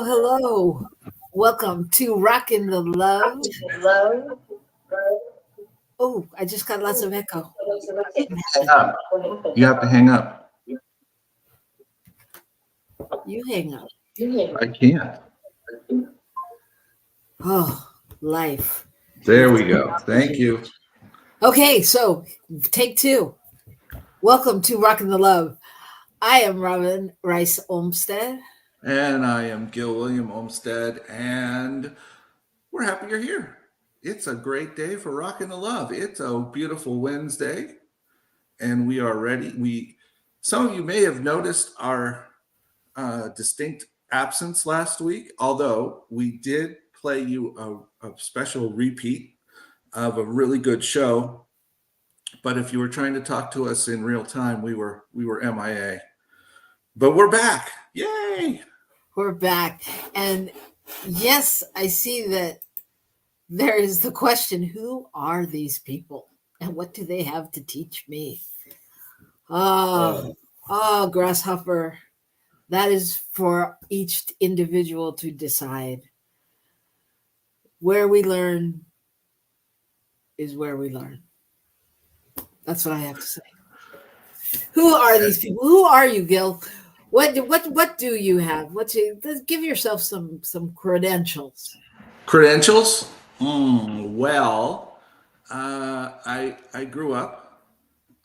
Hello. Welcome to Rockin the Love. Oh, I just got lots of echo. Hang up. You have to hang up. You hang up. I can't. Oh, life. There we go. Thank you. Okay, so take two. Welcome to Rockin the Love. I am Robyn Rice Olmsted. And I am Gil William Olmsted, and we're happy you're here. It's a great day for Rockin the Love. It's a beautiful Wednesday, and we are ready. Some of you may have noticed our distinct absence last week, although we did play you a special repeat of a really good show. But if you were trying to talk to us in real time, we were MIA. But we're back. Yay! We're back. And yes, I see that there is the question, who are these people? And what do they have to teach me? Oh, grasshopper. That is for each individual to decide. Where we learn is where we learn. That's what I have to say. Who are these people? Who are you, Gil? What do you have? Let's give yourself some credentials. Credentials? Well, I grew up.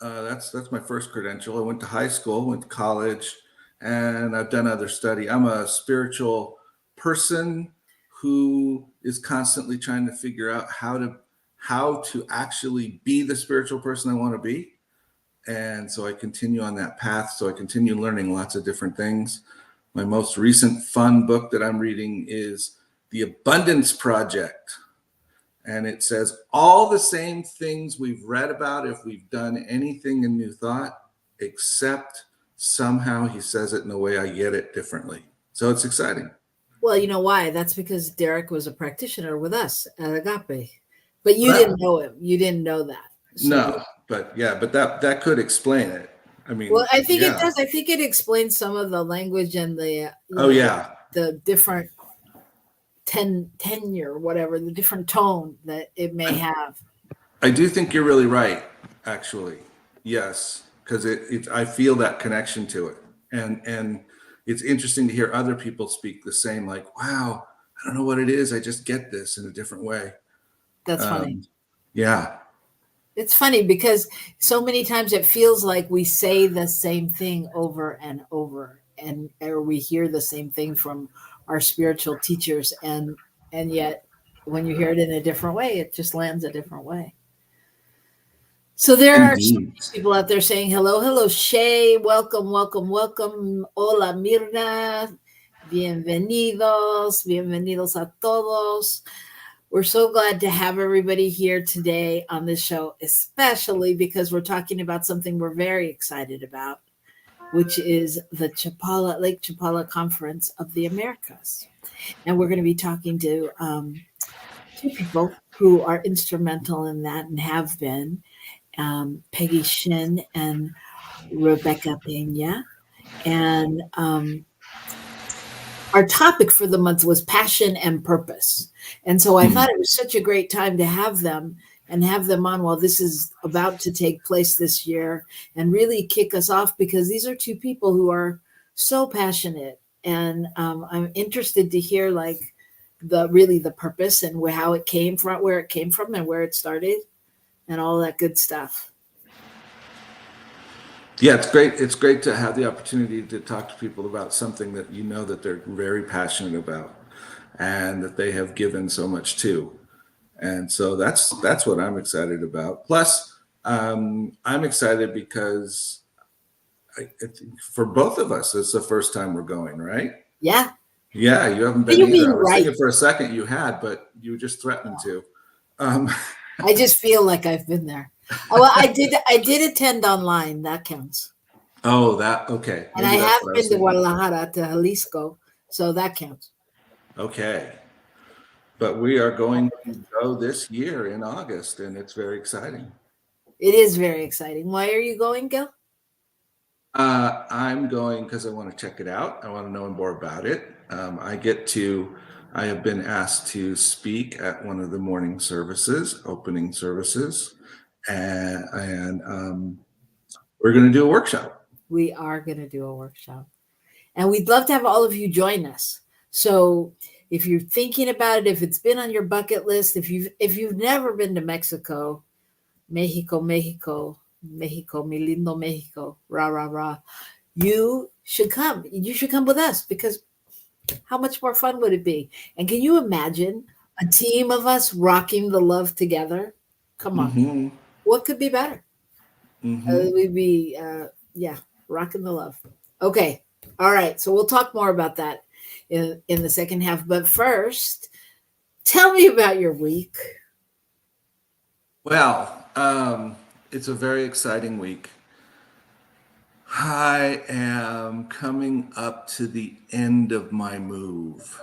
That's my first credential. I went to high school, went to college, and I've done other study. I'm a spiritual person who is constantly trying to figure out how to actually be the spiritual person I want to be. And so I continue on that path. So I continue learning lots of different things. My most recent fun book that I'm reading is The Abundance Project. And it says all the same things we've read about if we've done anything in New Thought, except somehow he says it in a way I get it differently. So it's exciting. Well, you know why? That's because Derek was a practitioner with us at Agape. But you didn't know him. You didn't know that. So. No, but that could explain it. I mean, well, I think it does. I think it explains some of the language and the the different tenure, whatever, the different tone that it may have. I do think you're really right, actually. Yes, because I feel that connection to it, and it's interesting to hear other people speak the same. Like, wow, I don't know what it is. I just get this in a different way. That's funny. Yeah. It's funny because so many times it feels like we say the same thing over and over, or we hear the same thing from our spiritual teachers, and yet when you hear it in a different way, it just lands a different way. So there are people out there saying hello, Shay, welcome. Hola, Mirna, bienvenidos a todos. We're so glad to have everybody here today on this show, especially because we're talking about something we're very excited about, which is the Lake Chapala Conference of the Americas. And we're going to be talking to two people who are instrumental in that and have been, Peggy, Shinn, and Rebecca Pena. And our topic for the month was passion and purpose. And so I thought it was such a great time to have them on while this is about to take place this year and really kick us off, because these are two people who are so passionate. And I'm interested to hear like the purpose and how it came from, where it came from and where it started and all that good stuff. Yeah, it's great. It's great to have the opportunity to talk to people about something that you know that they're very passionate about and that they have given so much to. And so that's what I'm excited about. Plus, I'm excited because I think for both of us, it's the first time we're going, right? Yeah. Yeah, you haven't been either. I was thinking for a second you had, but you just threatened to. I just feel like I've been there. Well, I did attend online. That counts. Oh, okay. And I have been to Guadalajara, to Jalisco, so that counts. Okay. But we are going to go this year in August, and it's very exciting. It is very exciting. Why are you going, Gil? I'm going because I want to check it out. I want to know more about it. I have been asked to speak at one of the morning services, opening services, and we're going to do a workshop. We are going to do a workshop. And we'd love to have all of you join us. So if you're thinking about it, if it's been on your bucket list, if you've never been to Mexico, Mexico, Mexico, Mexico, mi lindo Mexico, rah rah rah, you should come. You should come with us because how much more fun would it be? And can you imagine a team of us rocking the love together? Come on, Mm-hmm. what could be better? Mm-hmm. We'd be yeah, rocking the love. Okay, all right. So we'll talk more about that in the second half. But first, tell me about your week. Well, it's a very exciting week. I am coming up to the end of my move.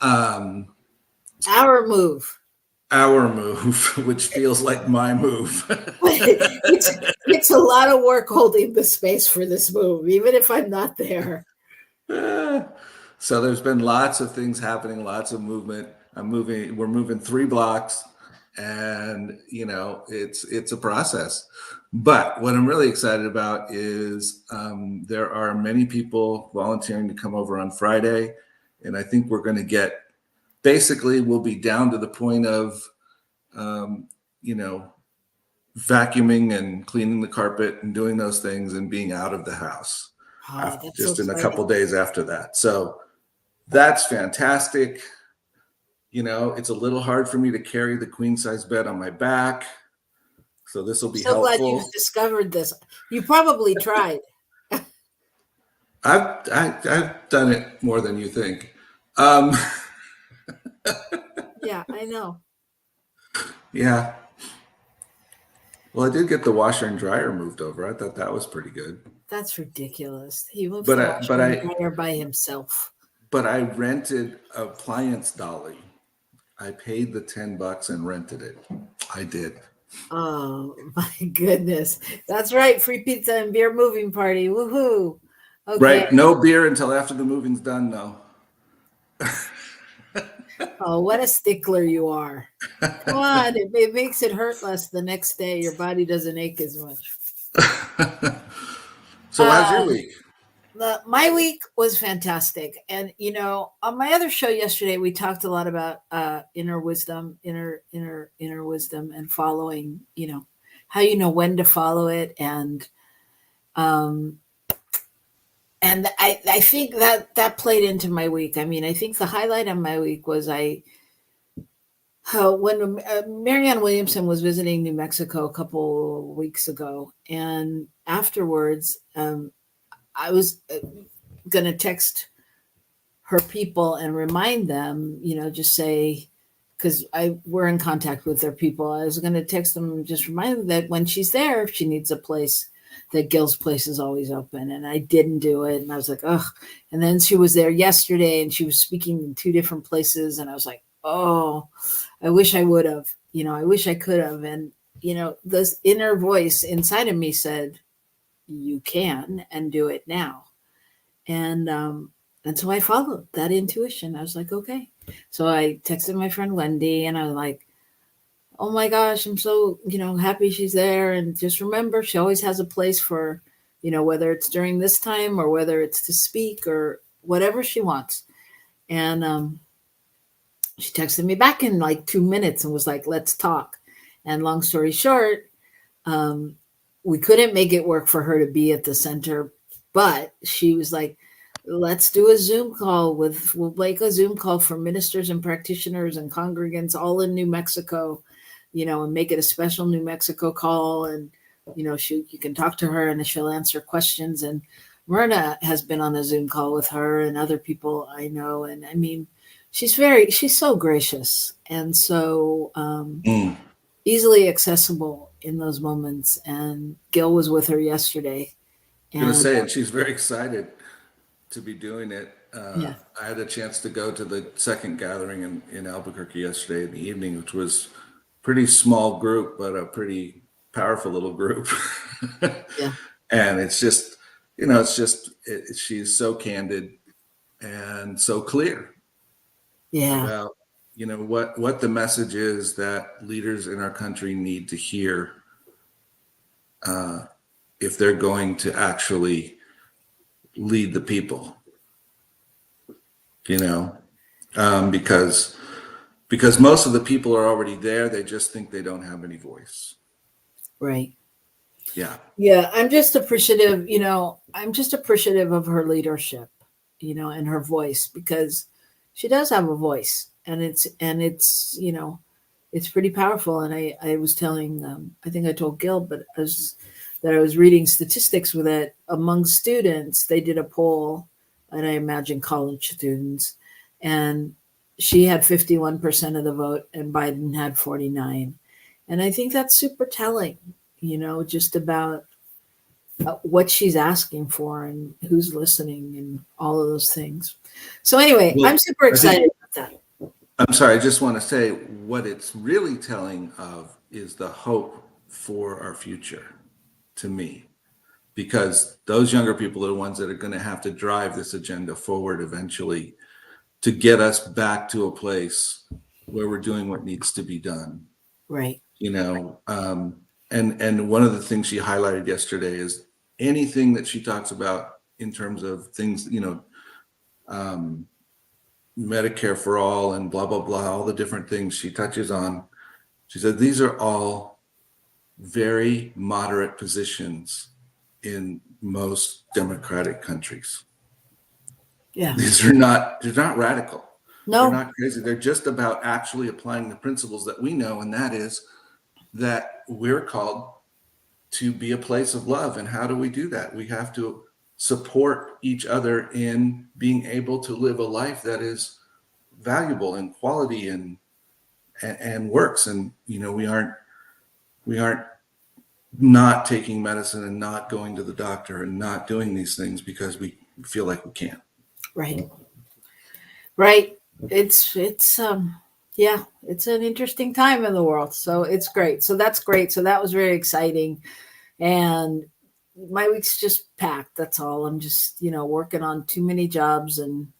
Um, Our move. our move, which feels like my move. It's a lot of work holding the space for this move, even if I'm not there. So there's been lots of things happening, lots of movement. We're moving 3 blocks, and it's a process. But what I'm really excited about is there are many people volunteering to come over on Friday, and I think we're going to basically we'll be down to the point of um, you know vacuuming and cleaning the carpet and doing those things and being out of the house Oh, that's so just in a exciting. couple days after that. So that's fantastic. It's a little hard for me to carry the queen size bed on my back. So this will be So glad helpful. you've discovered this. You probably tried. I've done it more than you think. Um, Yeah, I know. yeah. Well, I did get the washer and dryer moved over. I thought that was pretty good. That's ridiculous. He moves But the I, but washer and I, dryer by himself. but I rented appliance dolly. I paid the $10 and rented it. I did. Oh my goodness. That's right. Free pizza and beer moving party. Woohoo. Okay. Right. No beer until after the moving's done, though. Oh, what a stickler you are. Come on. It makes it hurt less the next day. Your body doesn't ache as much. So how's your Um, week? my week was fantastic. And, on my other show yesterday, we talked a lot about inner wisdom, inner wisdom and following, how you know when to follow it. Um, and I think that played into my week. I mean, I think the highlight of my week was when Marianne Williamson was visiting New Mexico a couple weeks ago, and afterwards, I was going to text her people and remind them, just say, because we're in contact with their people. I was going to text them and just remind them that when she's there, if she needs a place, that Gil's place is always open. And I didn't do it. And I was like, ugh. And then she was there yesterday and she was speaking in 2 different places. And I was like, oh, I wish I would have, I wish I could have. And, this inner voice inside of me said, you can and do it now. And so I followed that intuition. I was like, okay. So I texted my friend Wendy and I was like, oh my gosh, I'm so, happy she's there. And just remember, she always has a place for, whether it's during this time or whether it's to speak or whatever she wants. And she texted me back in like 2 minutes and was like, let's talk. And long story short, we couldn't make it work for her to be at the center, but she was like, let's do a Zoom call we'll make a Zoom call for ministers and practitioners and congregants all in New Mexico, and make it a special New Mexico call. And, you can talk to her and she'll answer questions. And Myrna has been on a Zoom call with her and other people I know. And I mean, she's so gracious and so easily accessible in those moments. And Gil was with her yesterday. I'm going to And say it. She's very excited to be doing it. yeah. I had a chance to go to the second gathering in Albuquerque yesterday in the evening, which was pretty small group, but a pretty powerful little group. Yeah. And it's just, she's so candid. and so clear Yeah. about what the message is that leaders in our country need to hear if they're going to actually lead the people. Because most of the people are already there, they just think they don't have any voice. Right. Yeah. Yeah, I'm just appreciative, I'm just appreciative of her leadership, and her voice, because she does have a voice, and it's pretty powerful. And I was telling, I think I told Gil, but that I was reading statistics with it among students. They did a poll, and I imagine college students, and she had 51% of the vote, and Biden had 49. And I think that's super telling, just about what she's asking for and who's listening and all of those things. So anyway, Well, I'm super I think excited about that. I'm sorry, I just want to say what it's really telling of is the hope for our future to me, because those younger people are the ones that are going to have to drive this agenda forward eventually to get us back to a place where we're doing what needs to be done. Right. And one of the things she highlighted yesterday is anything that she talks about in terms of things, Medicare for all and blah, blah, blah, all the different things she touches on. She said, these are all very moderate positions in most democratic countries. Yeah. They're not radical. They're No. not crazy. They're just about actually applying the principles that we know. And that is that we're called to be a place of love. And how do we do that? We have to support each other in being able to live a life that is valuable and quality and works. And we aren't not taking medicine and not going to the doctor and not doing these things because we feel like we can't. Right. Right. Yeah, it's an interesting time in the world. So it's great. So that's great. So that was very exciting. And my week's just packed. That's all. I'm just, working on too many jobs, and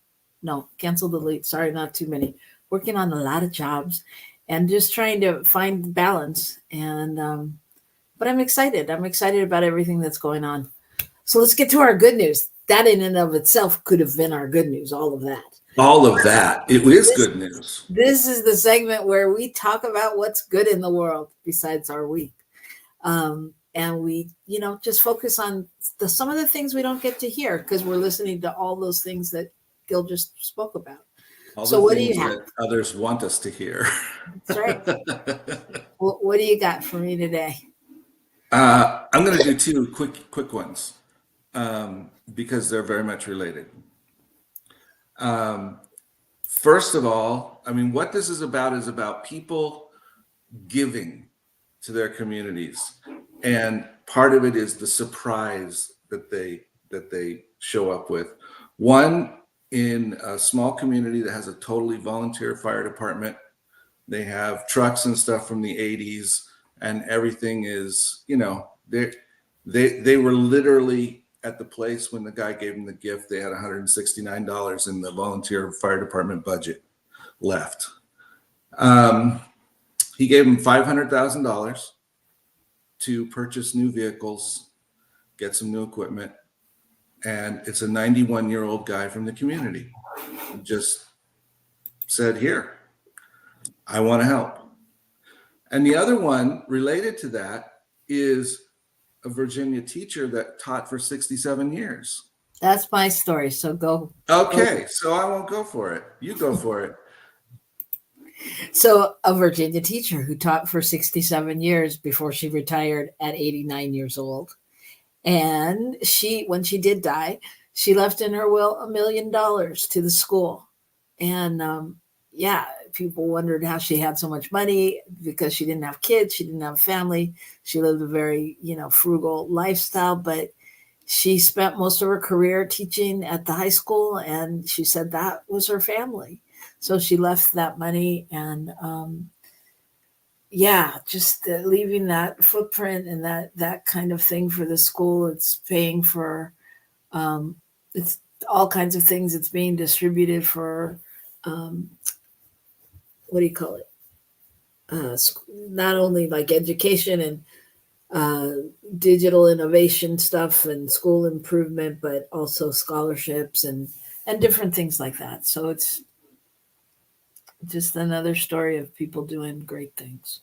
no, cancel, delete. Sorry, not too many. Working on a lot of jobs and just trying to find balance. And, but I'm excited. I'm excited about everything that's going on. So let's get to our good news. That in and of itself could have been our good news, all of that. All of that. It is good news. This is the segment where we talk about what's good in the world besides our week. And we, just focus on some of the things we don't get to hear because we're listening to all those things that Gil just spoke about. So what do you have? That others want us to hear. That's right. What do you got for me today? I'm going to do two quick ones because they're very much related. First of all, what this is about people giving to their communities. And part of it is the surprise that they show up with. One, in a small community that has a totally volunteer fire department, they have trucks and stuff from the 80s, and everything is, they were literally at the place when the guy gave them the gift. They had $169 in the volunteer fire department budget left. He gave them $500,000 to purchase new vehicles, get some new equipment. And it's a 91-year-old guy from the community who just said, here, I want to help. And the other one related to that is a Virginia teacher that taught for 67 years. That's my story. So go. Okay. So I won't go for it. You go for it. So a Virginia teacher who taught for 67 years before she retired at 89 years old. And when she did die, she left in her will $1 million to the school. And people wondered how she had so much money because she didn't have kids. She didn't have a family. She lived a very, frugal lifestyle, but she spent most of her career teaching at the high school. And she said that was her family. So she left that money and, just leaving that footprint and that kind of thing for the school. It's paying for, all kinds of things. It's being distributed for, um, what do you call it? Not only like education and digital innovation stuff and school improvement, but also scholarships and different things like that. So it's just another story of people doing great things.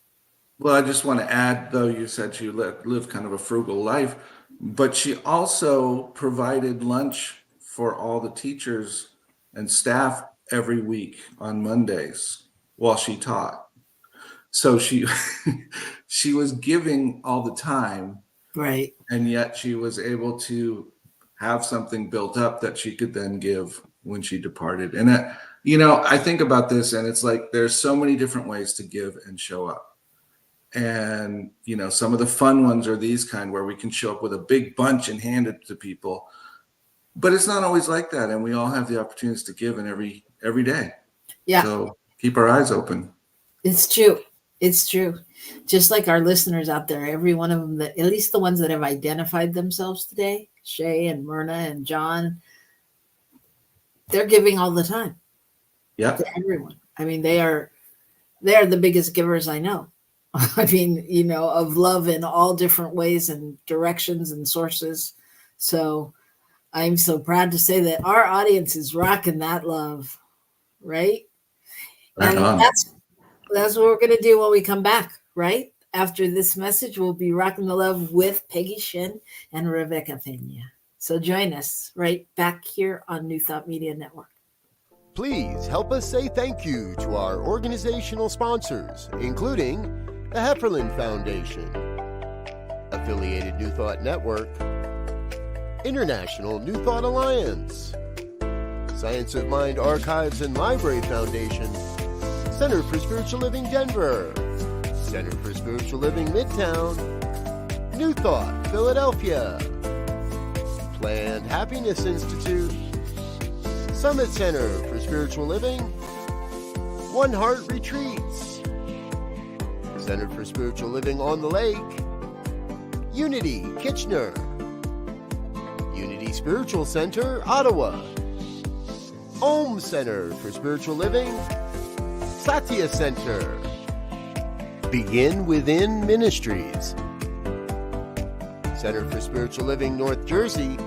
Well, I just want to add, though, you said she lived kind of a frugal life, but she also provided lunch for all the teachers and staff every week on Mondays while she taught. So she she was giving all the time, Right. and yet she was able to have something built up that she could then give when she departed. And I think about this, and it's like there's so many different ways to give and show up. And some of the fun ones are these kind where we can show up with a big bunch and hand it to people, but it's not always like that, and we all have the opportunities to give in every day. Yeah. So keep our eyes open. It's true. It's true. Just like our listeners out there, every one of them, that at least the ones that have identified themselves today, Shay and Myrna and John, they're giving all the time. Yeah. To everyone. I mean, they are the biggest givers I know. I mean, of love in all different ways and directions and sources. So I'm so proud to say that our audience is rocking that love, right? Right And on. that's what we're going to do when we come back, right? After this message, we'll be rocking the love with Peggy, Shinn, and Rebecca Pena. So join us right back here on New Thought Media Network. Please help us say thank you to our organizational sponsors, including the Hefferland Foundation, Affiliated New Thought Network, International New Thought Alliance, Science of Mind Archives and Library Foundation, Center for Spiritual Living Denver, Center for Spiritual Living Midtown, New Thought Philadelphia, Planned Happiness Institute, Summit Center for Spiritual Living, One Heart Retreats, Center for Spiritual Living on the Lake, Unity Kitchener, Unity Spiritual Center Ottawa, Om Center for Spiritual Living, Satya Center, Begin Within Ministries, Center for Spiritual Living North Jersey,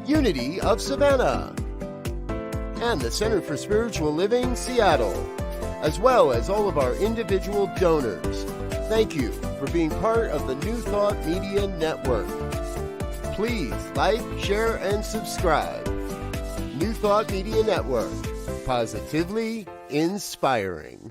Unity of Savannah, and the Center for Spiritual Living Seattle, as well as all of our individual donors. Thank you for being part of the New Thought Media Network. Please like, share, and subscribe. New Thought Media Network, positively inspiring.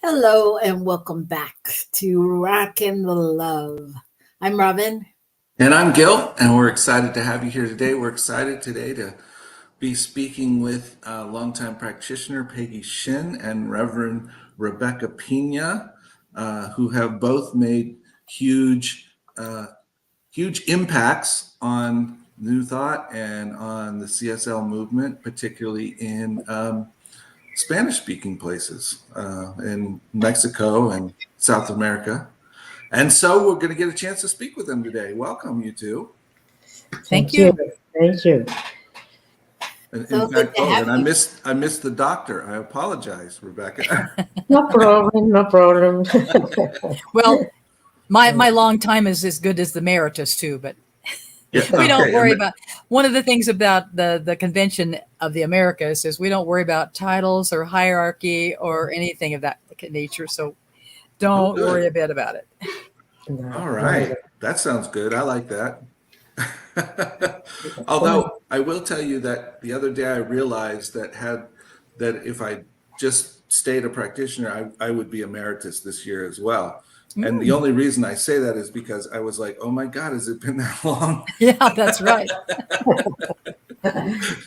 Hello and welcome back to Rockin the Love. I'm Robyn. And I'm Gil, and we're excited to have you here today. We're excited today to be speaking with longtime practitioner Peggy Shinn and Reverend Rebecca Pena, who have both made huge impacts on New Thought and on the CSL movement, particularly in Spanish-speaking places in Mexico and South America. And so we're going to get a chance to speak with them today. Welcome, you two. Thank you. Thank you. In So good fact, to have and I you. missed the doctor. I apologize, Rebecca. No problem, no problem. Well, my long time is as good as the emeritus too, but Yeah, we don't okay, worry and- about. One of the things about the convention of the Americas is we don't worry about titles or hierarchy or anything of that nature. So don't good. worry a bit about it. All right. That sounds good. I like that. Although I will tell you that the other day I realized that if I just stayed a practitioner, I would be emeritus this year as well. And the only reason I say that is because I was like, oh my God, has it been that long? Yeah, that's right.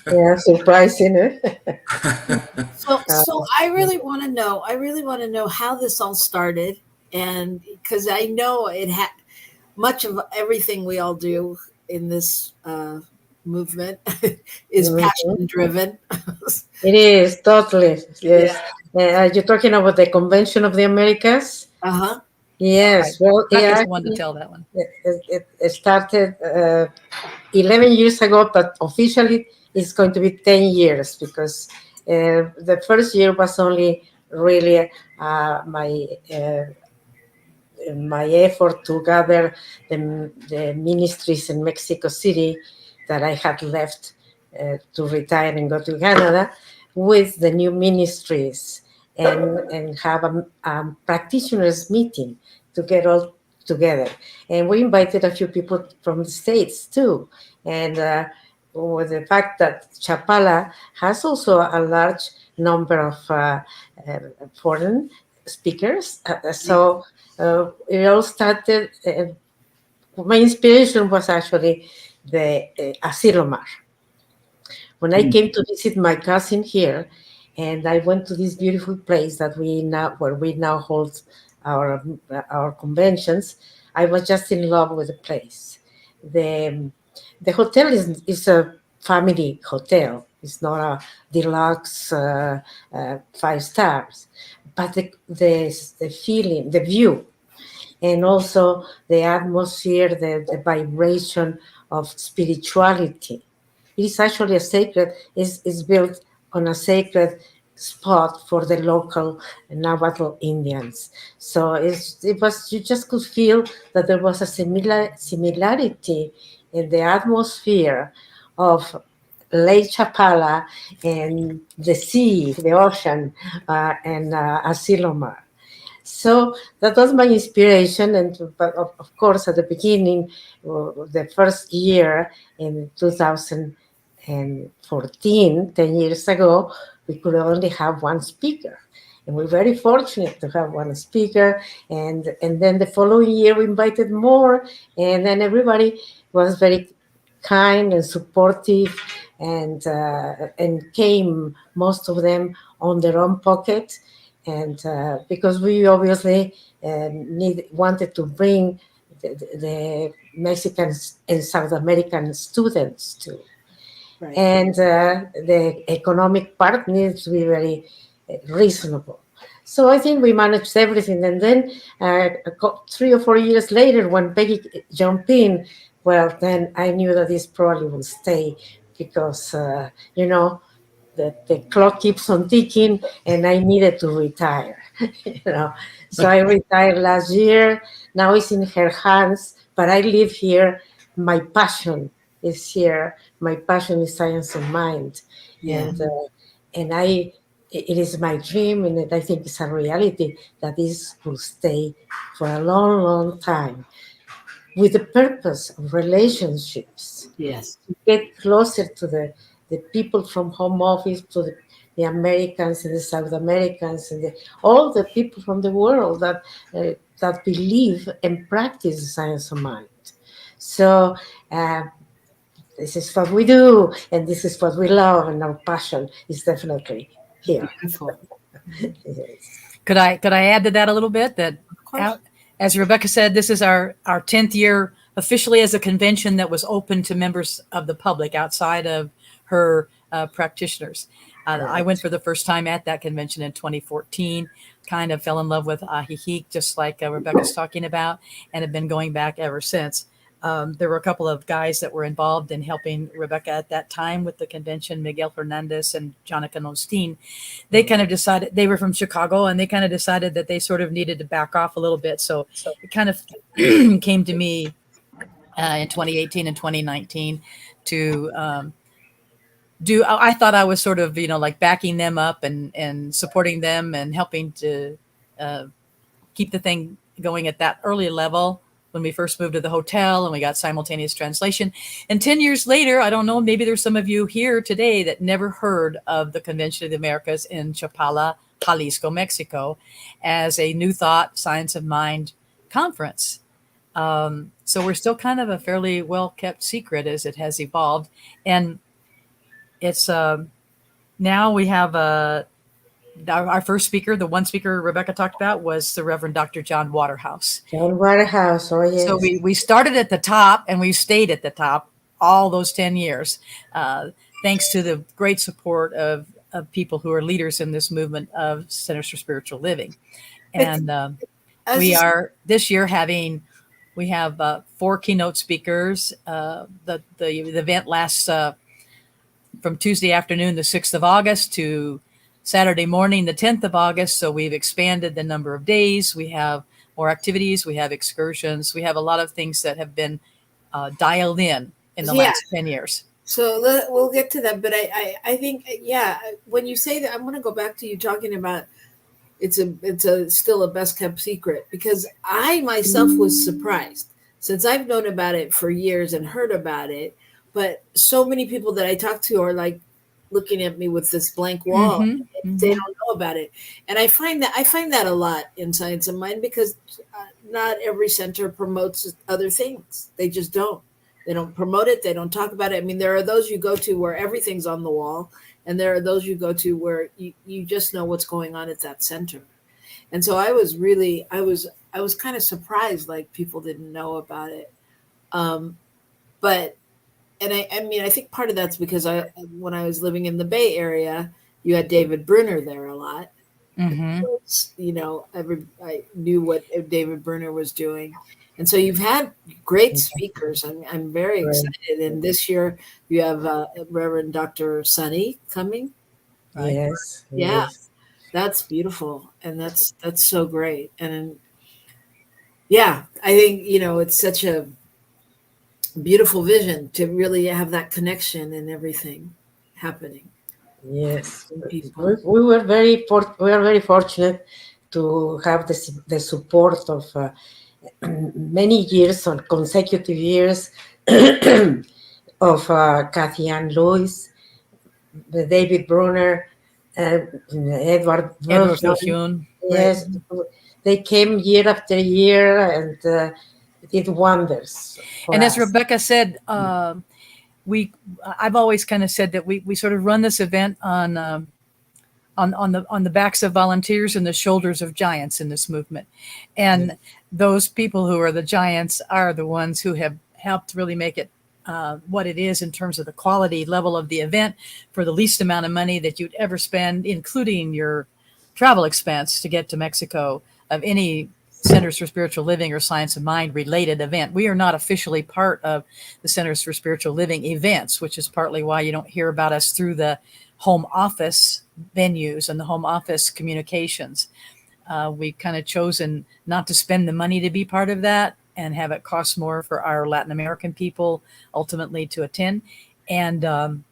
Yeah, surprising. So I really want to know how this all started, and because I know it had much of everything we all do in this movement is passion driven. It is, totally. Yes. You're talking about the Convention of the Americas? Uh-huh. Yes. Right. Well, Rebecca's yeah, the one to tell that one. it started 11 years ago, but officially it's going to be 10 years because the first year was only really my effort to gather the ministries in Mexico City that I had left to retire and go to Canada with the new ministries and have a practitioners meeting to get all together. And we invited a few people from the States too. And with the fact that Chapala has also a large number of foreign speakers. It all started, my inspiration was actually the Asilomar. When I came to visit my cousin here, and I went to this beautiful place where we now hold our conventions, I was just in love with the place. The hotel is a family hotel. It's not a deluxe 5 stars, but the feeling, the view, and also the atmosphere, the vibration of spirituality. It is actually is built on a sacred spot for the local Nahuatl Indians. So you just could feel that there was a similarity in the atmosphere of Lake Chapala and the sea, the ocean, and Asilomar. So that was my inspiration, but of course, at the beginning, the first year in 2014, 10 years ago, we could only have one speaker. And we're very fortunate to have one speaker. And then the following year, we invited more. And then everybody was very kind and supportive and came, most of them, on their own pocket. And because we obviously wanted to bring the Mexicans and South American students too. Right. And the economic part needs to be very reasonable. So I think we managed everything. And then 3 or 4 years later, when Peggy jumped in, well, then I knew that this probably will stay because, the clock keeps on ticking and I needed to retire. So I retired last year. Now it's in her hands, but I live here. My passion is here. My passion is science of mind. Yeah. And it is my dream, and I think it's a reality that this will stay for a long, long time with the purpose of relationships. Yes. To get closer to the people from home office, to the Americans and the South Americans and all the people from the world that believe and practice science of mind. So this is what we do, and this is what we love, and our passion is definitely here. Beautiful. Yes. Could I add to that a little bit? That as Rebecca said, this is our 10th year officially as a convention that was open to members of the public outside of her practitioners. I went for the first time at that convention in 2014, kind of fell in love with Ajijic, just like Rebecca's talking about, and have been going back ever since. There were a couple of guys that were involved in helping Rebecca at that time with the convention, Miguel Fernandez and Jonathan Osteen. They kind of decided, they were from Chicago, and they kind of decided that they sort of needed to back off a little bit. So it kind of came to me in 2018 and 2019 to I thought I was sort of, like backing them up and supporting them and helping to keep the thing going at that early level when we first moved to the hotel and we got simultaneous translation. And 10 years later, I don't know, maybe there's some of you here today that never heard of the Convention of the Americas in Chapala, Jalisco, Mexico, as a New Thought Science of Mind conference. So we're still kind of a fairly well-kept secret as it has evolved. And it's now we have our first speaker, the one speaker Rebecca talked about, was the Reverend Dr. John Waterhouse. John Waterhouse, oh yes. So we started at the top and we stayed at the top all those 10 years, thanks to the great support of people who are leaders in this movement of Centers for Spiritual Living. And we are this year we have 4 keynote speakers. The event lasts from Tuesday afternoon, the 6th of August, to Saturday morning, the 10th of August. So we've expanded the number of days. We have more activities. We have excursions. We have a lot of things that have been dialed in the last 10 years. So we'll get to that. But I think, when you say that, I'm going to go back to you talking about it's still a best kept secret, because I myself was surprised, since I've known about it for years and heard about it. But so many people that I talk to are like looking at me with this blank wall. They don't know about it. And I find that a lot in Science of Mind, because not every center promotes other things. They just don't. They don't promote it. They don't talk about it. I mean, there are those you go to where everything's on the wall, and there are those you go to where you just know what's going on at that center. And so I was kind of surprised, like people didn't know about it. But I mean, I think part of that's because when I was living in the Bay Area, you had David Bruner there a lot. I knew what David Bruner was doing. And so you've had great speakers. I'm very excited. And this year you have Reverend Dr. Sunny coming. Right? Yes. Yeah, that's beautiful. And that's so great. And I think, it's such a beautiful vision to really have that connection and everything happening. Yes, we were very fortunate to have the support of many years, on consecutive years, of Kathy Ann Lewis, David Bruner, Edward Virchoun. Yes, they came year after year and did wonders. And as Rebecca said, I've always kind of said that we sort of run this event on the backs of volunteers and the shoulders of giants in this movement. And those people who are the giants are the ones who have helped really make it what it is in terms of the quality level of the event for the least amount of money that you'd ever spend, including your travel expense to get to Mexico, of any Centers for Spiritual Living or Science of Mind related event. We are not officially part of the Centers for Spiritual Living events, which is partly why you don't hear about us through the home office venues and the home office communications. We've kind of chosen not to spend the money to be part of that and have it cost more for our Latin American people ultimately to attend. And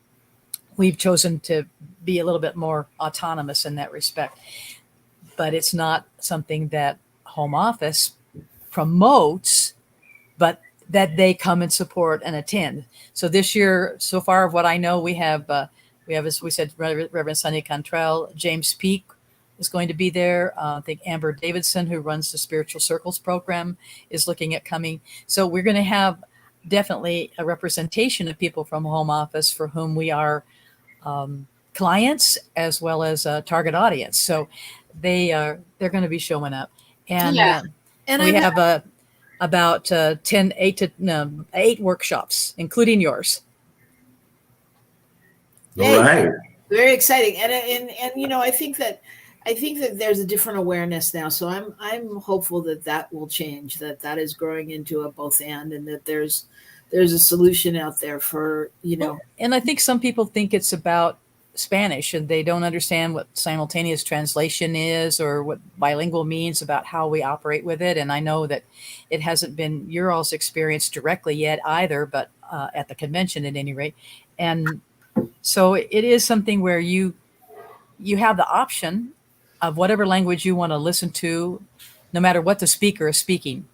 we've chosen to be a little bit more autonomous in that respect. But it's not something that home office promotes, but that they come and support and attend. So this year, so far of what I know, we have, as we said, Reverend Sonny Cantrell, James Peake is going to be there. I think Amber Davidson, who runs the Spiritual Circles program, is looking at coming. So we're going to have definitely a representation of people from home office for whom we are clients as well as a target audience. So they're going to be showing up. And and we have about 8 workshops, including yours. All right. Very exciting, and you know, I think that there's a different awareness now. So I'm hopeful that that will change. That is growing into a both and that there's a solution out there for, you know. And I think some people think it's about Spanish and they don't understand what simultaneous translation is or what bilingual means about how we operate with it. And I know that it hasn't been your all's experience directly yet either, but at the convention at any rate. And so it is something where you have the option of whatever language you want to listen to, no matter what the speaker is speaking.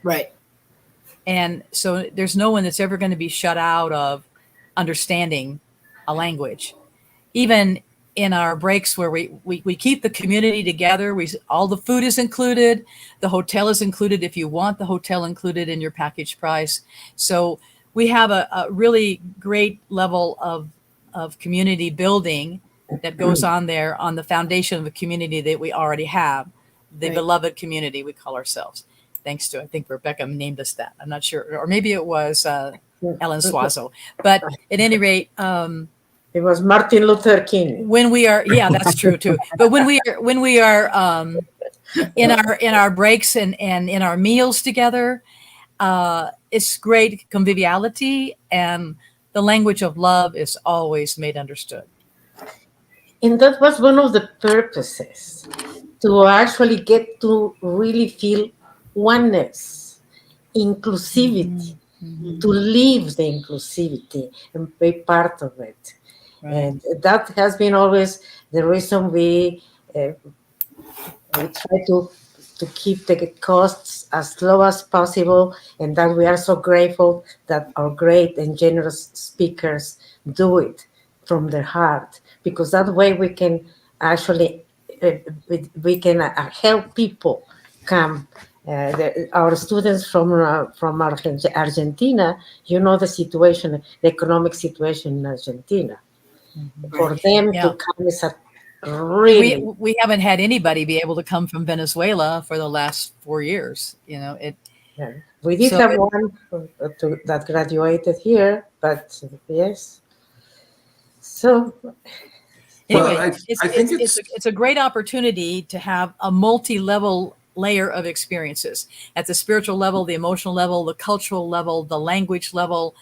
Right. And so there's no one that's ever going to be shut out of understanding a language. Even in our breaks where we keep the community together, all the food is included, the hotel is included if you want the hotel included in your package price. So we have a really great level of community building that goes on there on the foundation of the community that we already have, the Right. beloved community we call ourselves. Thanks to, I think Rebecca named us that. I'm not sure, or maybe it was Ellen Suazo. But at any rate, It was Martin Luther King. when we are, yeah, that's true too. But when we are in our breaks and in our meals together, it's great conviviality, and the language of love is always made understood. And that was one of the purposes, to actually get to really feel oneness, inclusivity, to live the inclusivity and be part of it. Right. And that has been always the reason we try to keep the costs as low as possible, and that we are so grateful that our great and generous speakers do it from their heart, because that way we can actually help people come. Our students from Argentina, you know the situation, the economic situation in Argentina. For them Yeah. to come is a really We haven't had anybody be able to come from Venezuela for the last 4 years. You know, yeah. We did So- have one that graduated here, but yes. So anyway, Well, I think it's a great opportunity to have a multi-level layer of experiences at the spiritual level, the emotional level, the cultural level, the language level.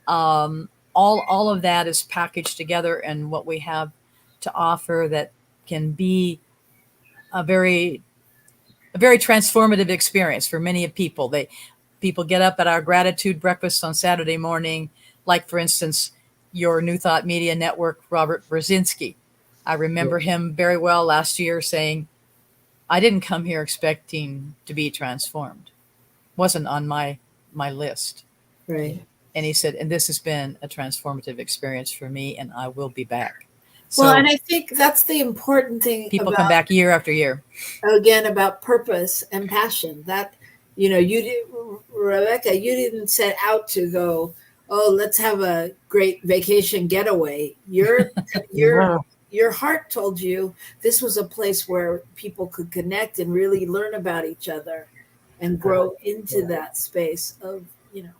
All of that is packaged together, and what we have to offer that can be a very transformative experience for many people. People get up at our gratitude breakfast on Saturday morning, like for instance, your New Thought Media Network, Robert Brzezinski. I remember him very well last year saying, I didn't come here expecting to be transformed. Wasn't on my list. Right. And he said, and this has been a transformative experience for me, and I will be back. So Well, and I think that's the important thing. people about, come back year after year. again, about purpose and passion. That, you know, you did, Rebecca, you didn't set out to go, oh, let's have a great vacation getaway. Your heart told you this was a place where people could connect and really learn about each other and grow into that space of, you know.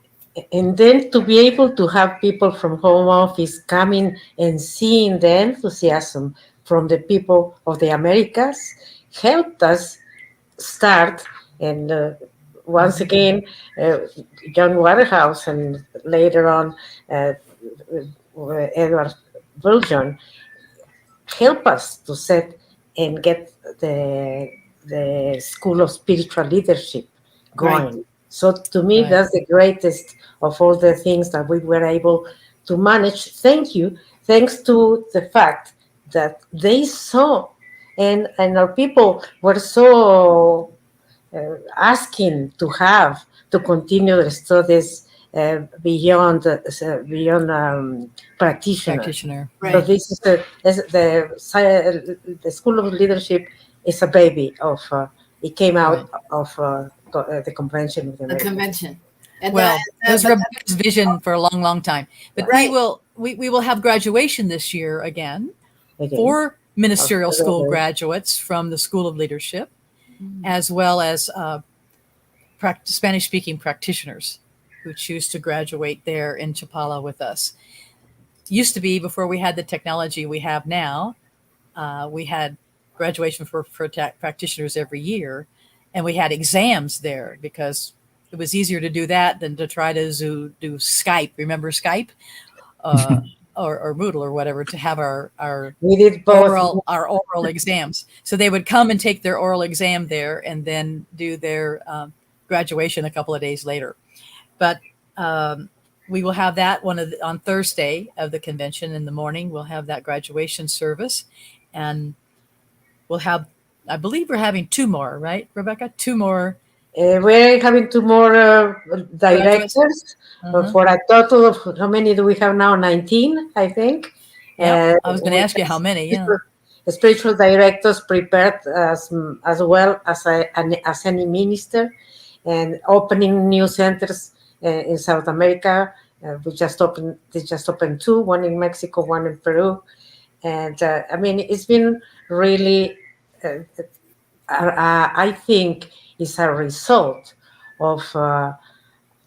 and then to be able to have people from home office coming and seeing the enthusiasm from the people of the Americas helped us start. And once again, John Waterhouse and later on Edward Bullion help us to set and get the School of Spiritual Leadership going. Right. So to me, Right. that's the greatest of all the things that we were able to manage. Thanks to the fact that they saw, and our people were so asking to continue the studies beyond practitioner. Right. So this is the School of Leadership is a baby of. It came out of the convention of the The Americans. convention. And Well, it was but Rebecca's vision for a long, long time. But Right. we will have graduation this year again Again. for ministerial Okay. school graduates from the School of Leadership, as well as Spanish-speaking practitioners who choose to graduate there in Chapala with us. used to be before we had the technology we have now. We had graduation for practitioners every year, and we had exams there because it was easier to do that than to try to do Skype. Remember Skype? Or Moodle or whatever, to have our We did both. oral exams. So they would come and take their oral exam there and then do their graduation a couple of days later. But we will have that on Thursday of the convention in the morning. We'll have that graduation service, and we'll have, I believe we're having two more, right, Rebecca? Two more. We're having two more directors for a total of, how many do we have now? 19, I think. Yeah, I was going to ask you how many. Yeah, spiritual directors prepared as well as any minister, and opening new centers in South America. They just opened two, one in Mexico, one in Peru, and I mean, it's been really. I think is a result of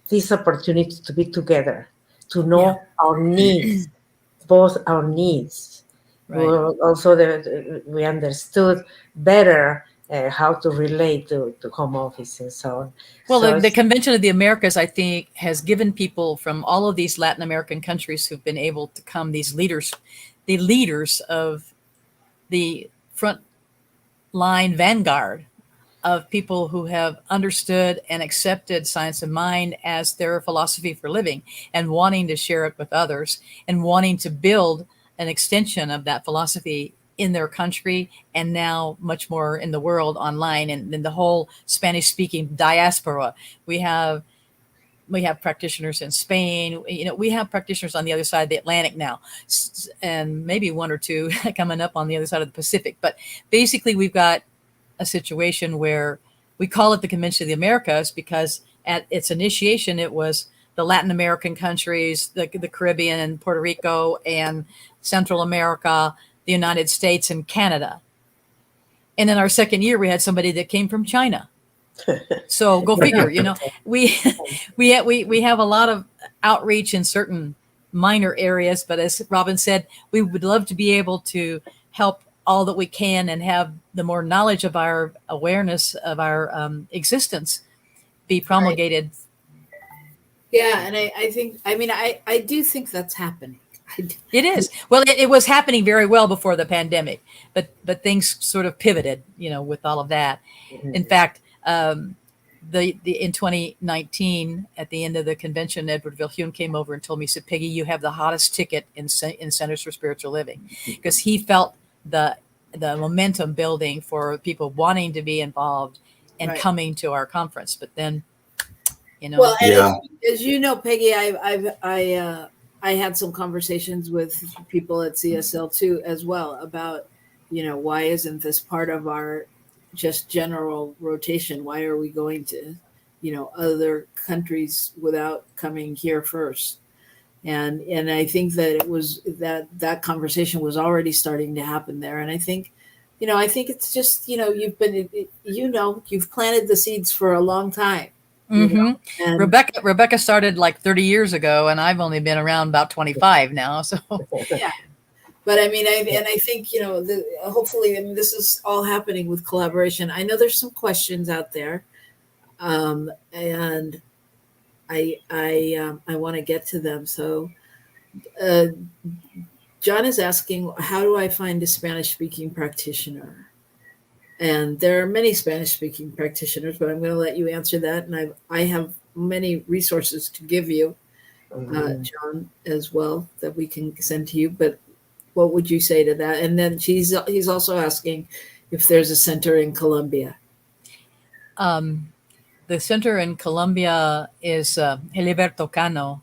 this opportunity to be together, to know our needs, both our needs. right. Also, we understood better how to relate to home office and so on. Well, So the Convention of the Americas, I think, has given people from all of these Latin American countries who've been able to come, the leaders of the front line vanguard of people who have understood and accepted science of mind as their philosophy for living, and wanting to share it with others, and wanting to build an extension of that philosophy in their country, and now much more in the world online, and in the whole Spanish speaking diaspora. We have practitioners in Spain. We have practitioners on the other side of the Atlantic now, and maybe one or two coming up on the other side of the Pacific. But basically, we've got a situation where we call it the Convention of the Americas because at its initiation, it was the Latin American countries, the Caribbean and Puerto Rico and Central America, the United States and Canada. And in our second year, we had somebody that came from China. So go figure, we have a lot of outreach in certain minor areas, but as Robyn said, we would love to be able to help all that we can and have the more knowledge of our awareness of our existence be promulgated. Right. Yeah, and I think, I do think that's happening. It is. Well, it was happening very well before the pandemic, but things sort of pivoted, with all of that. In fact, in 2019, at the end of the convention, Edward Viljoen came over and told me, he said, "Peggy, you have the hottest ticket in Centers for Spiritual Living," because he felt the momentum building for people wanting to be involved and coming to our conference. But then, Well, as you know, Peggy, I had some conversations with people at CSL too, as well, about, why isn't this part of our just general rotation? Why are we going to, other countries without coming here first? And I think that it was that conversation was already starting to happen there. And I think it's just, you've planted the seeds for a long time. Mm-hmm. And Rebecca started like 30 years ago, and I've only been around about 25 now. So yeah. But I think, hopefully, this is all happening with collaboration. I know there's some questions out there, and I want to get to them. So John is asking, how do I find a Spanish-speaking practitioner? And there are many Spanish-speaking practitioners, but I'm going to let you answer that. And I have many resources to give you, John, as well, that we can send to you. But what would you say to that? And then he's also asking if there's a center in Colombia. The center in Colombia is Heliberto Cano,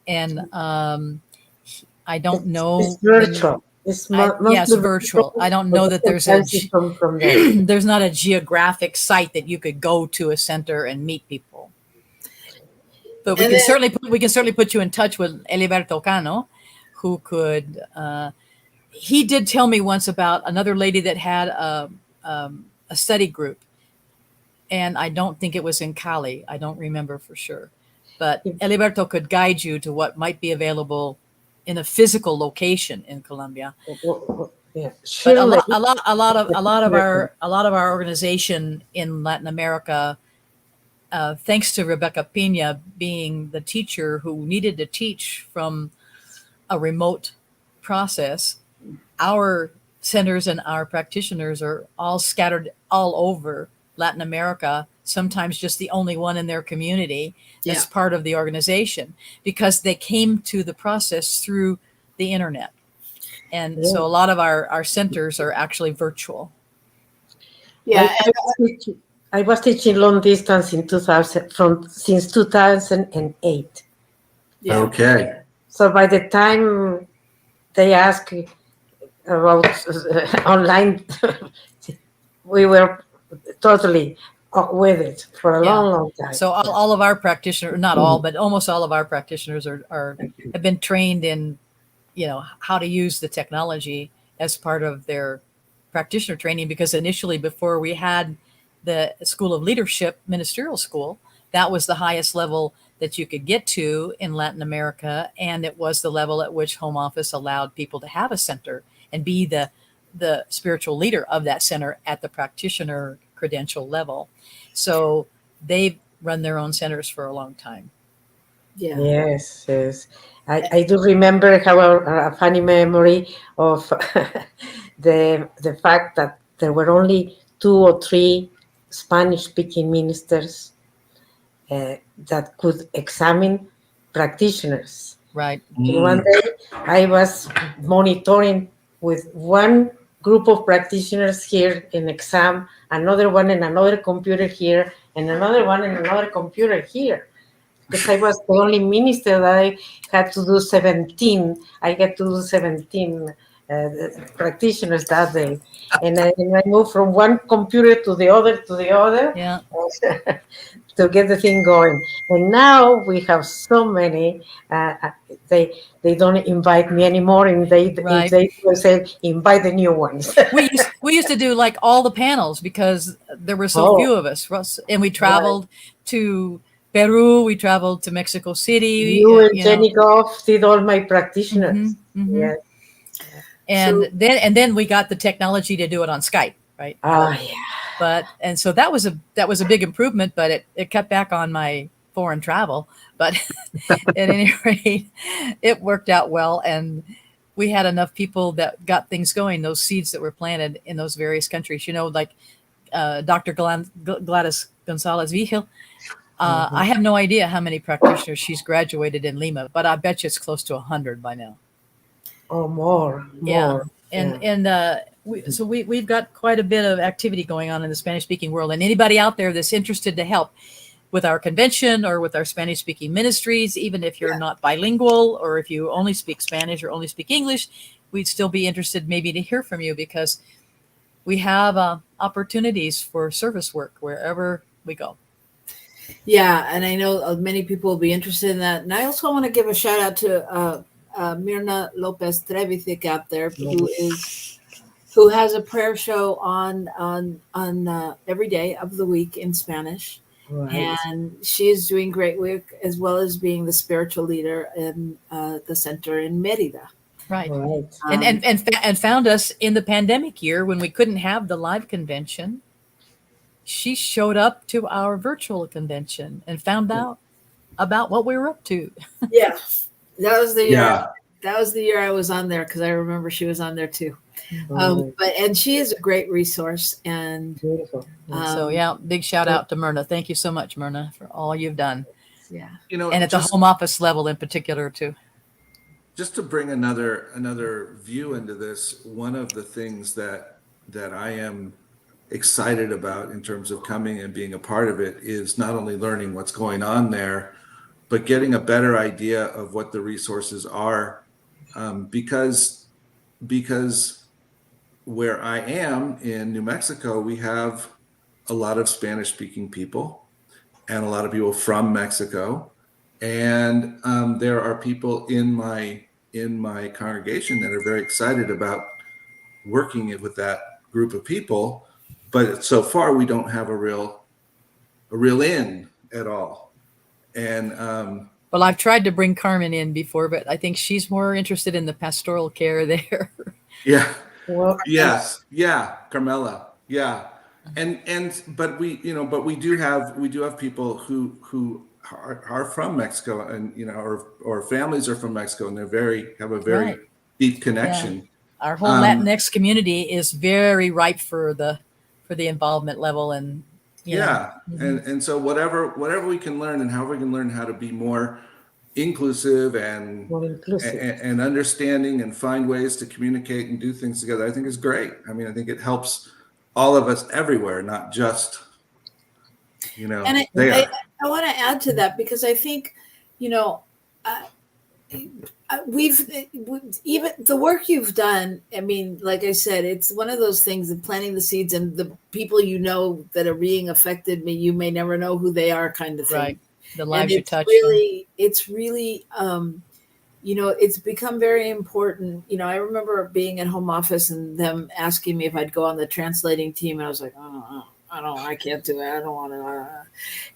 and I don't know. It's virtual. It's virtual. I don't know that there's there's not a geographic site that you could go to a center and meet people. But we can certainly put you in touch with Heliberto Cano, who could. He did tell me once about another lady that had a study group, and I don't think it was in Cali. I don't remember for sure, but Heliberto could guide you to what might be available in a physical location in Colombia. Yeah, But surely. a lot of our organization in Latin America, thanks to Rebecca Pena being the teacher who needed to teach from a remote process, our centers and our practitioners are all scattered all over Latin America, sometimes just the only one in their community that's part of the organization, because they came to the process through the internet. And so a lot of our centers are actually virtual. Yeah. I was teaching long distance in 2000 since 2008. Yeah. Okay. So by the time they asked about online, we were totally with it for a long time. So all of our practitioners, not all, but almost all of our practitioners have been trained in, how to use the technology as part of their practitioner training, because initially, before we had the School of Leadership Ministerial School, that was the highest level that you could get to in Latin America, and it was the level at which Home Office allowed people to have a center and be the spiritual leader of that center at the practitioner credential level. So they've run their own centers for a long time. Yeah. Yes. I do remember a funny memory of the fact that there were only 2 or 3 Spanish-speaking ministers that could examine practitioners. Right. One day I was monitoring with one group of practitioners here in exam, another one in another computer here, and another one in another computer here. Because I was the only minister that I had to do 17. I had to do 17 practitioners that day. And I moved from one computer to the other Yeah. to get the thing going. And now we have so many. They don't invite me anymore, and they say invite the new ones. we used to do like all the panels because there were so few of us, Russ, and we traveled to Peru, we traveled to Mexico City. You and Jenny Goff did all my practitioners. Yes. And then we got the technology to do it on Skype, right? And so that was a big improvement, but it cut back on my foreign travel. But at any rate, it worked out well, and we had enough people that got things going, those seeds that were planted in those various countries. Like Dr. Gladys Gonzalez Vigil. I have no idea how many practitioners she's graduated in Lima, but I bet you it's close to 100 by now. Oh, more. We've got quite a bit of activity going on in the Spanish-speaking world, and anybody out there that's interested to help with our convention or with our Spanish-speaking ministries, even if you're not bilingual or if you only speak Spanish or only speak English, we'd still be interested maybe to hear from you, because we have opportunities for service work wherever we go. Yeah, and I know many people will be interested in that. And I also want to give a shout out to Mirna Lopez Trevithick out there, who has a prayer show on every day of the week in Spanish. Right. And she is doing great work, as well as being the spiritual leader in the center in Mérida. Right. And found us in the pandemic year when we couldn't have the live convention. She showed up to our virtual convention and found out about what we were up to. Yeah, that was the year. That was the year I was on there, because I remember she was on there too. And she is a great resource, and beautiful. Big shout out to Myrna. Thank you so much, Myrna, for all you've done. Yeah, and at the home office level in particular too. Just to bring another view into this, one of the things that I am excited about in terms of coming and being a part of it is not only learning what's going on there, but getting a better idea of what the resources are, because where I am in New Mexico, we have a lot of Spanish-speaking people and a lot of people from Mexico, and there are people in my congregation that are very excited about working with that group of people. But so far, we don't have a real in at all. And Well, I've tried to bring Carmen in before, but I think she's more interested in the pastoral care there. Yeah. Well, Yes. Yeah. Carmela. Yeah. But we do have people who are from Mexico, and or families are from Mexico, and have a very Right. deep Yeah. connection. Our whole Latinx community is very ripe for the involvement level, and Yeah. And so whatever we can learn, and however we can learn how to be more inclusive and more inclusive. and understanding, and find ways to communicate and do things together, I think is great. I mean, I think it helps all of us everywhere, not just And there. I want to add to that, because I think, uh, we've even the work you've done. I mean, like I said, it's one of those things of planting the seeds, and the people that are being affected, you may never know who they are, kind of thing. right, the And lives you touch. it's really it's become very important. I remember being at home office and them asking me if I'd go on the translating team, and I was like, oh, I can't do it. I don't want to.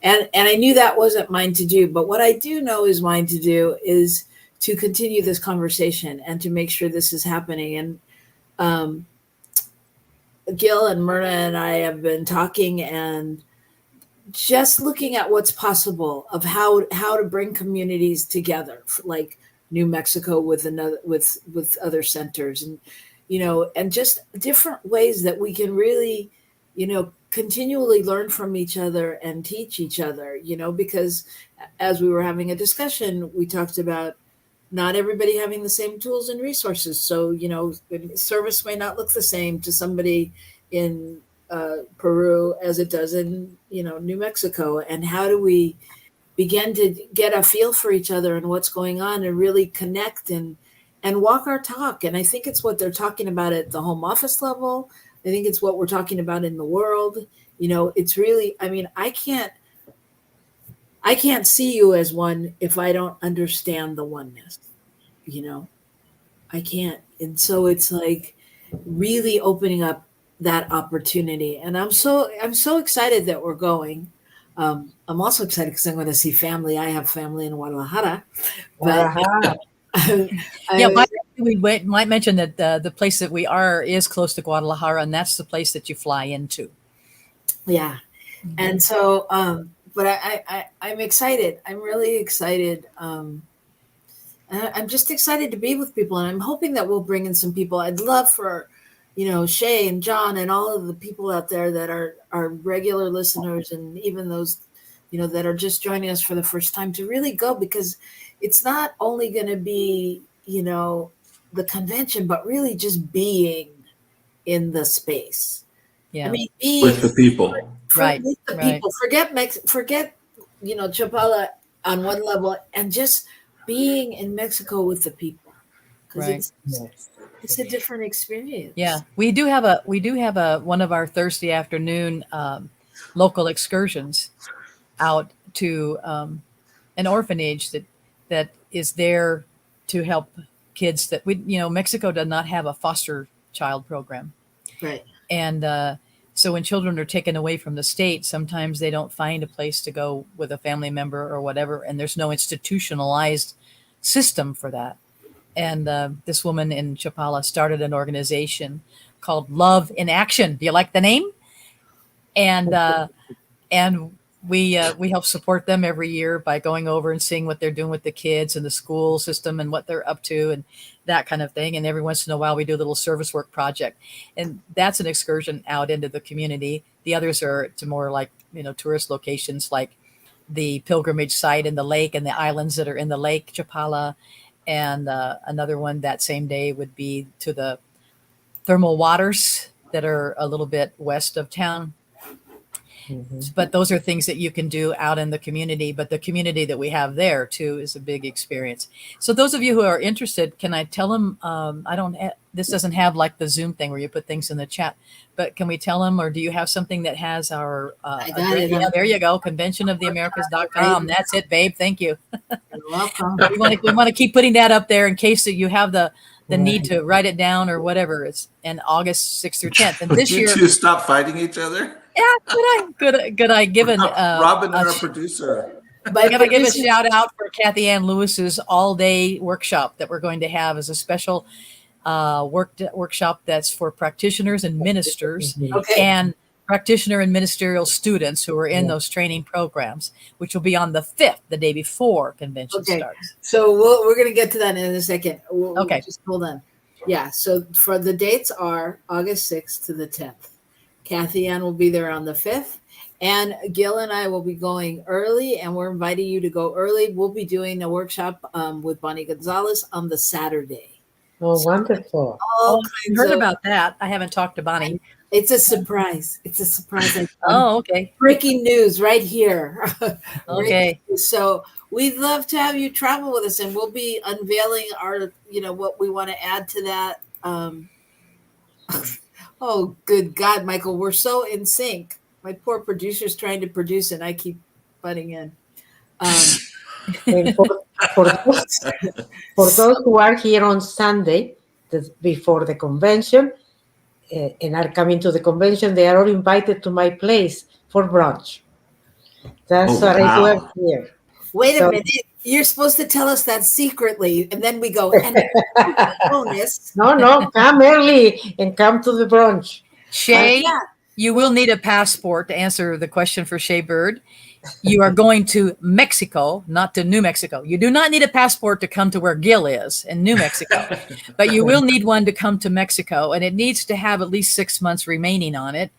And I knew that wasn't mine to do. But what I do know is mine to do is to continue this conversation and to make sure this is happening. And Gil and Myrna and I have been talking and just looking at what's possible of how to bring communities together, like New Mexico with other centers, and and just different ways that we can really continually learn from each other and teach each other, because as we were having a discussion, we talked about not everybody having the same tools and resources. So service may not look the same to somebody in Peru as it does in New Mexico. And how do we begin to get a feel for each other and what's going on, and really connect and walk our talk? And I think it's what they're talking about at the home office level. I think it's what we're talking about in the world. It's really, I mean, I can't see you as one if I don't understand the oneness. I can't. And so it's like really opening up that opportunity. And I'm so excited that we're going. I'm also excited because I'm going to see family. I have family in Guadalajara, but we might mention that the place that we are is close to Guadalajara, and that's the place that you fly into. Yeah. And so, but I'm excited. I'm really excited. I'm just excited to be with people, and I'm hoping that we'll bring in some people. I'd love for, Shay and John and all of the people out there that are regular listeners, and even those, that are just joining us for the first time, to really go, because it's not only going to be, the convention, but really just being in the space. Yeah. I mean, being With the people. Right. With the Right. people. Forget, Chapala on one level, and just being in Mexico with the people, because Right. it's a different experience. Yeah, we do have a one of our Thursday afternoon local excursions out to an orphanage that is there to help kids that Mexico does not have a foster child program. Right. And so when children are taken away from the state, sometimes they don't find a place to go with a family member or whatever, and there's no institutionalized system for that. And this woman in Chapala started an organization called Love in Action. Do you like the name? And we help support them every year by going over and seeing what they're doing with the kids and the school system and what they're up to and that kind of thing. And every once in a while we do a little service work project. And that's an excursion out into the community. The others are to more like, tourist locations like the pilgrimage site in the lake and the islands that are in the lake, Chapala. And another one that same day would be to the thermal waters that are a little bit west of town. Mm-hmm. But those are things that you can do out in the community. But the community that we have there, too, is a big experience. So those of you who are interested, can I tell them, this doesn't have like the Zoom thing where you put things in the chat, but can we tell them, or do you have something that has our, yeah, there you go, conventionoftheamericas.com. That's it, babe. Thank you. You're welcome. we want to keep putting that up there in case that you have the need to write it down or whatever. It's in August 6th through 10th. And this year, you two stop fighting each other? Yeah, could I give an Robyn, our producer. I got to give a shout out for Kathy Ann Lewis's all-day workshop that we're going to have as a special workshop that's for practitioners and ministers Okay. and practitioner and ministerial students who are in those training programs, which will be on the 5th, the day before convention starts. So we're going to get to that in a second. Okay. Just hold on. Yeah. So for the dates are August 6th to the 10th. Kathy Ann will be there on the 5th. And Gil and I will be going early, and we're inviting you to go early. We'll be doing a workshop with Bonnie Gonzalez on the Saturday. Oh, wonderful. All I heard about that. I haven't talked to Bonnie. It's a surprise. It's a surprise. Oh, okay. Breaking news right here. Okay. So we'd love to have you travel with us, and we'll be unveiling our, what we want to add to that. Oh, good God, Michael, we're so in sync. My poor producer's trying to produce, and I keep butting in. And for those who are here on Sunday, before the convention, and are coming to the convention, they are all invited to my place for brunch. That's what I do here. Wait a minute. You're supposed to tell us that secretly, and then we go, and bonus. No, come early and come to the brunch. Shay, you will need a passport to answer the question for Shay Bird. You are going to Mexico, not to New Mexico. You do not need a passport to come to where Gil is in New Mexico, but you will need one to come to Mexico, and it needs to have at least 6 months remaining on it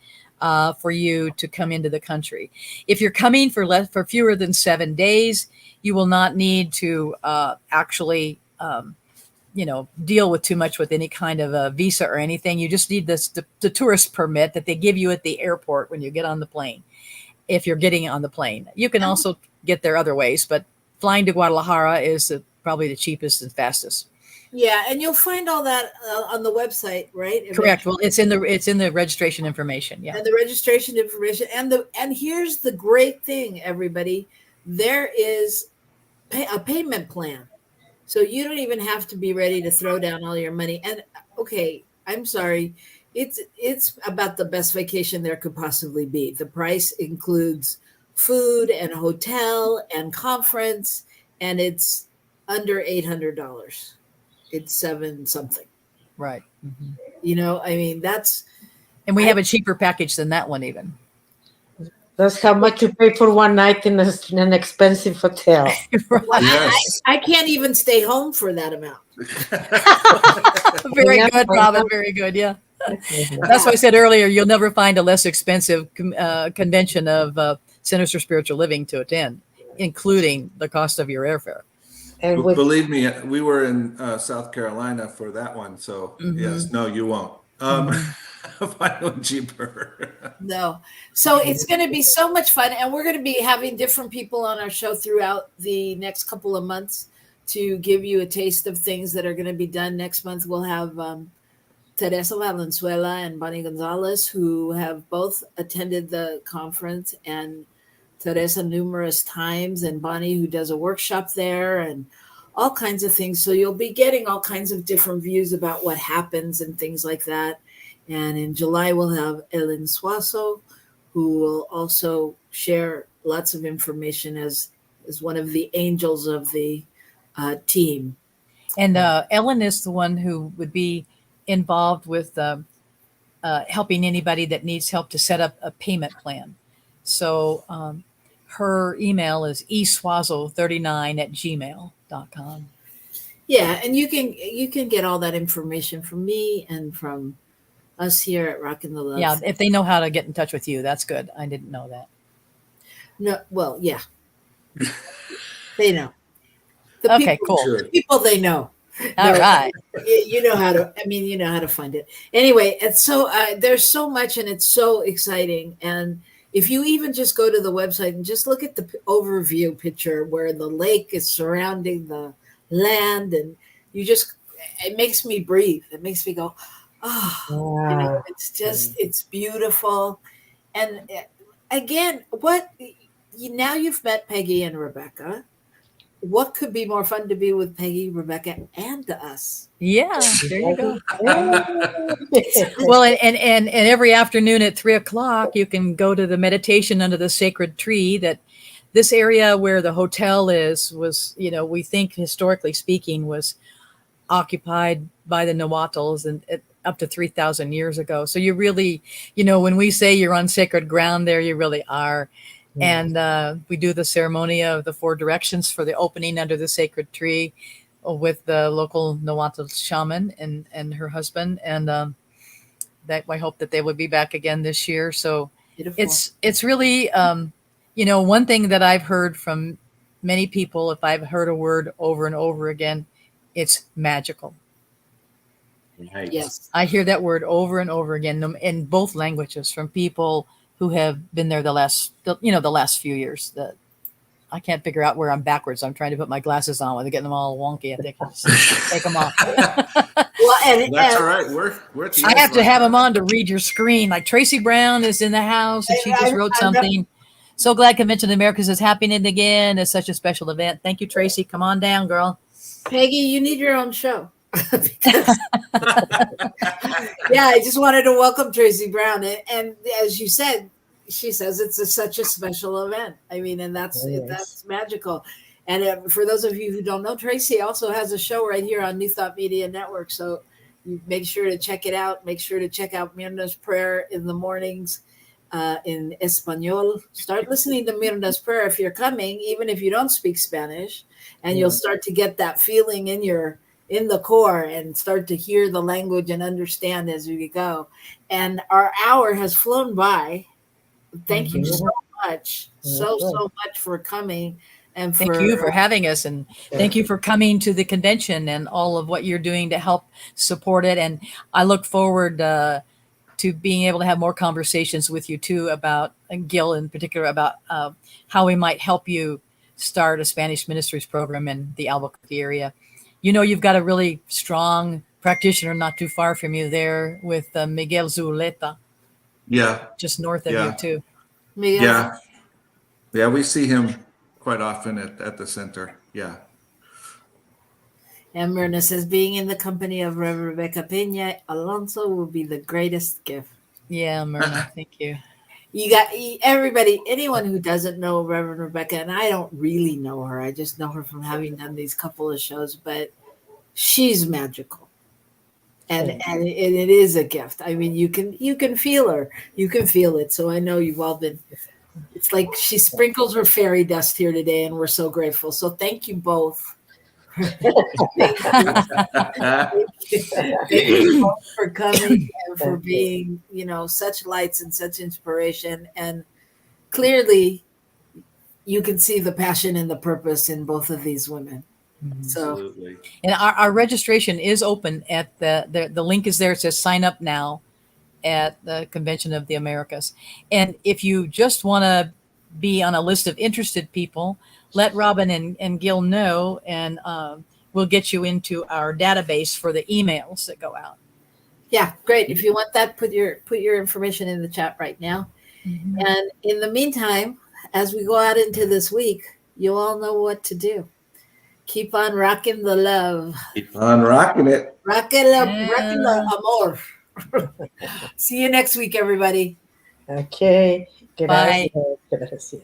for you to come into the country. If you're coming for fewer than 7 days, you will not need to actually deal with too much with any kind of a visa or anything. You just need the tourist permit that they give you at the airport when you get on the plane. If you're getting on the plane, you can also get there other ways, but flying to Guadalajara is probably the cheapest and fastest. Yeah, and you'll find all that on the website, right? Correct. Well, it's in the registration information. Yeah, and the registration information, and here's the great thing, everybody. There is a payment plan. So you don't even have to be ready to throw down all your money. And okay, I'm sorry. It's about the best vacation there could possibly be. The price includes food and hotel and conference, and it's under $800. It's $7 something. Right. Mm-hmm. That's. And we have a cheaper package than that one even. That's how much you pay for one night in an expensive hotel. Well, yes. I can't even stay home for that amount. Very good, Robyn. Very good. Yeah. That's why I said earlier, you'll never find a less expensive convention of Centers for Spiritual Living to attend, including the cost of your airfare. And believe me, we were in South Carolina for that one. So yes, no, you won't. Find one cheaper. No. So it's going to be so much fun. And we're going to be having different people on our show throughout the next couple of months to give you a taste of things that are going to be done next month. We'll have Teresa Valenzuela and Bonnie Gonzalez, who have both attended the conference, and Teresa numerous times, and Bonnie, who does a workshop there, and all kinds of things. So you'll be getting all kinds of different views about what happens and things like that. And in July, we'll have Ellen Suazo, who will also share lots of information as one of the angels of the team. And Ellen is the one who would be involved with helping anybody that needs help to set up a payment plan. So her email is eswazo39@gmail.com. Yeah, and you can get all that information from me and from us here at Rockin the Love. Yeah, if they know how to get in touch with you, that's good. I didn't know that. No, well, yeah. They know. Cool. The people they know. All right. You know how to find it. Anyway, and so there's so much, and it's so exciting. And if you even just go to the website and just look at the overview picture where the lake is surrounding the land, and it makes me breathe. It makes me go, wow. It's beautiful. And again, now you've met Peggy and Rebecca. What could be more fun to be with Peggy, Rebecca, and us? Yeah, there you go. Well, and every afternoon at 3:00, you can go to the meditation under the sacred tree that this area where the hotel is was, we think historically speaking was occupied by the Nahuatls and up to 3,000 years ago. So you really, when we say you're on sacred ground there, you really are. And we do the ceremony of the 4 directions for the opening under the sacred tree with the local Nahuatl shaman and her husband. And that I hope that they would be back again this year. So Beautiful. it's really, one thing that I've heard from many people, if I've heard a word over and over again, it's magical. Right. Yes. I hear that word over and over again in both languages from people who have been there the last few years. That I can't figure out where I'm backwards. I'm trying to put my glasses on. They're getting them all wonky. I think I'll just take them off. Well, and That's all right. We're at the I end have to right have now. them on to read your screen. Like Tracy Brown is in the house and she just wrote I know. something. So glad Convention of Americas is happening again. It's such a special event. Thank you, Tracy. Come on down, girl. Peggy, you need your own show. Because, yeah, I just wanted to welcome Tracy Brown. And as you said, she says it's such a special event. I mean, and that's magical. And for those of you who don't know, Tracy also has a show right here on New Thought Media Network. So you make sure to check it out. Make sure to check out Mirna's Prayer in the mornings in Espanol. Start listening to Mirna's Prayer if you're coming, even if you don't speak Spanish, and you'll start to get that feeling in the core and start to hear the language and understand as we go. And our hour has flown by. Thank you so much, so much for coming. And Thank you for having us, and thank you for coming to the convention and all of what you're doing to help support it. And I look forward to being able to have more conversations with you too about, and Gil in particular, about how we might help you start a Spanish ministries program in the Albuquerque area. You've got a really strong practitioner not too far from you there with Miguel Zuleta. Yeah. Just north of you too. Miguel. Yeah, we see him quite often at the center. Yeah. And Myrna says, being in the company of Rev Rebecca Pena Alonso will be the greatest gift. Yeah, Myrna, thank you. You got everybody, anyone who doesn't know Reverend Rebecca, and I don't really know her. I just know her from having done these couple of shows, but she's magical. And it is a gift. I mean, you can feel her. You can feel it. So I know you've all been, it's like she sprinkles her fairy dust here today, and we're so grateful. So thank you both. Thank you both for coming and for being, such lights and such inspiration. And clearly you can see the passion and the purpose in both of these women. So, absolutely. And our registration is open at the link is there. It says sign up now at the Convention of the Americas. And if you just want to be on a list of interested people, let Robyn and Gil know, and we'll get you into our database for the emails that go out. Yeah, great. If you want that, put your information in the chat right now. Mm-hmm. And in the meantime, as we go out into this week, you all know what to do. Keep on rocking the love. Keep on rocking it. Rocking the amor. See you next week, everybody. Okay. Bye. Gracias.